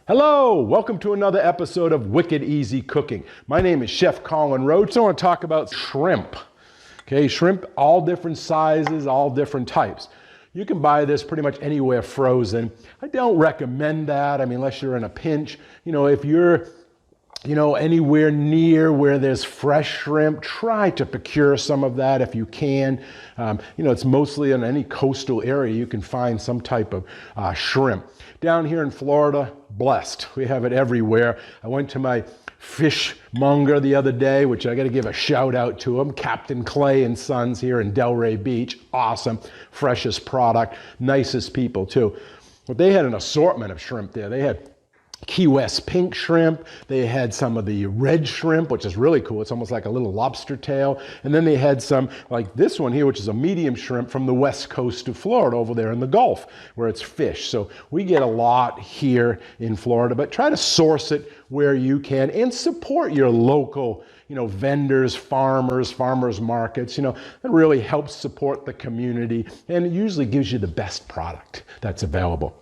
Hello, welcome to another episode of Wicked Easy Cooking. My name is Chef Colin Roche. I want to talk about shrimp. Okay, shrimp, all different sizes, all different types. You can buy this pretty much anywhere frozen. I don't recommend that. I mean, unless you're in a pinch. If you're anywhere near where there's fresh shrimp, try to procure some of that if you can. It's mostly in any coastal area you can find some type of shrimp. Down here in Florida, blessed. We have it everywhere. I went to my fishmonger the other day, which I got to give a shout out to him, Captain Clay and Sons here in Delray Beach. Awesome, freshest product, nicest people too. But they had an assortment of shrimp there. They had Key West pink shrimp. They had some of the red shrimp, which is really cool. It's almost like a little lobster tail. And then they had some like this one here, which is a medium shrimp from the west coast of Florida over there in the Gulf where it's fish. So we get a lot here in Florida, but try to source it where you can and support your local vendors, farmers markets. That really helps support the community and it usually gives you the best product that's available.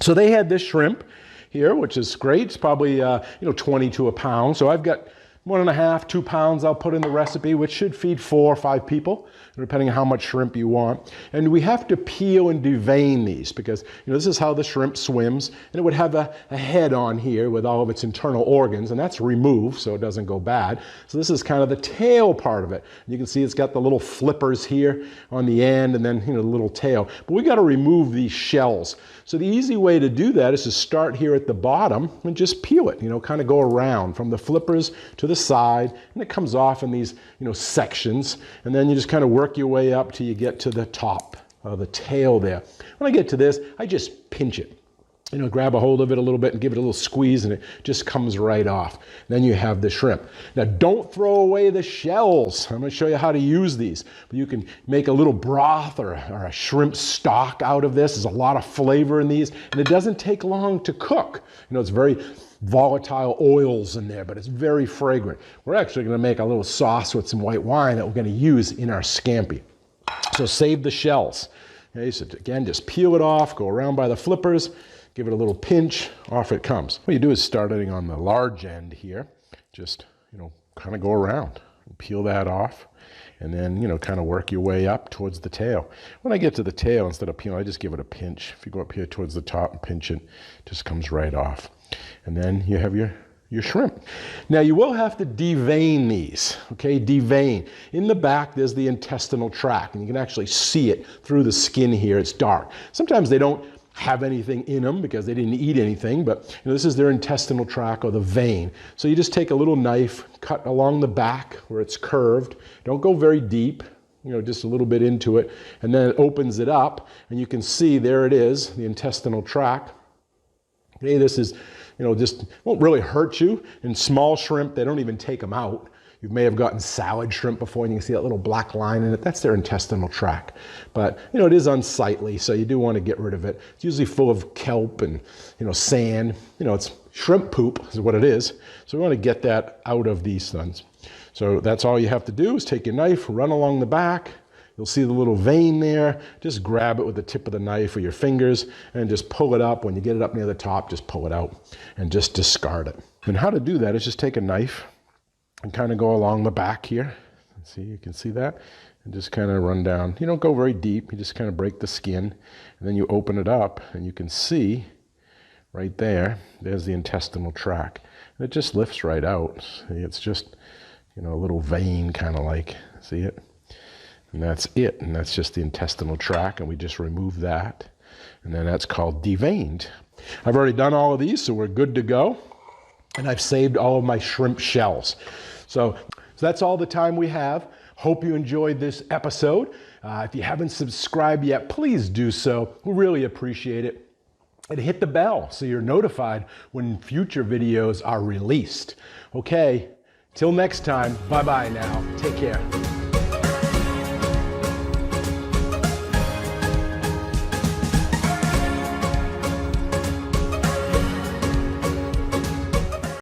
So they had this shrimp here, which is great. It's probably 22 a pound. So I've got 1.5, 2 pounds I'll put in the recipe, which should feed 4 or 5 people, depending on how much shrimp you want. And we have to peel and devein these because this is how the shrimp swims. And it would have a head on here with all of its internal organs, and that's removed so it doesn't go bad. So this is kind of the tail part of it. You can see it's got the little flippers here on the end and then the little tail. But we got to remove these shells. So the easy way to do that is to start here at the bottom and just peel it, kind of go around from the flippers to the side, and it comes off in these, sections, and then you just kind of work your way up till you get to the top of the tail there. When I get to this, I just pinch it. Grab a hold of it a little bit and give it a little squeeze and it just comes right off. Then you have the shrimp. Now don't throw away the shells. I'm going to show you how to use these. But you can make a little broth or a shrimp stock out of this. There's a lot of flavor in these and it doesn't take long to cook. It's very volatile oils in there, but it's very fragrant. We're actually going to make a little sauce with some white wine that we're going to use in our scampi. So save the shells. Okay, so again, just peel it off, go around by the flippers, give it a little pinch, off it comes. What you do is starting on the large end here, just, kind of go around and peel that off and then, kind of work your way up towards the tail. When I get to the tail, instead of peeling, I just give it a pinch. If you go up here towards the top and pinch it, it just comes right off. And then you have your shrimp. Now you will have to devein these, okay? Devein. In the back, there's the intestinal tract, and you can actually see it through the skin here. It's dark. Sometimes they don't have anything in them because they didn't eat anything, but this is their intestinal tract or the vein. So you just take a little knife, cut along the back where it's curved. Don't go very deep, just a little bit into it, and then it opens it up, and you can see there it is, the intestinal tract. Okay, this is, just won't really hurt you. In small shrimp, they don't even take them out. You may have gotten salad shrimp before and you can see that little black line in it. That's their intestinal tract. But, it is unsightly, so you do want to get rid of it. It's usually full of kelp and, sand. It's shrimp poop is what it is. So we want to get that out of these things. So that's all you have to do is take your knife, run along the back. You'll see the little vein there. Just grab it with the tip of the knife or your fingers and just pull it up. When you get it up near the top, just pull it out and just discard it. And how to do that is just take a knife and kind of go along the back here. See, you can see that? And just kind of run down. You don't go very deep. You just kind of break the skin. And then you open it up and you can see right there, there's the intestinal tract. And it just lifts right out. See, it's just, a little vein kind of like, see it? And that's it, and that's just the intestinal tract, and we just remove that. And then that's called deveined. I've already done all of these, so we're good to go. And I've saved all of my shrimp shells. So that's all the time we have. Hope you enjoyed this episode. If you haven't subscribed yet, please do so. We really appreciate it. And hit the bell so you're notified when future videos are released. Okay, till next time, bye-bye now. Take care.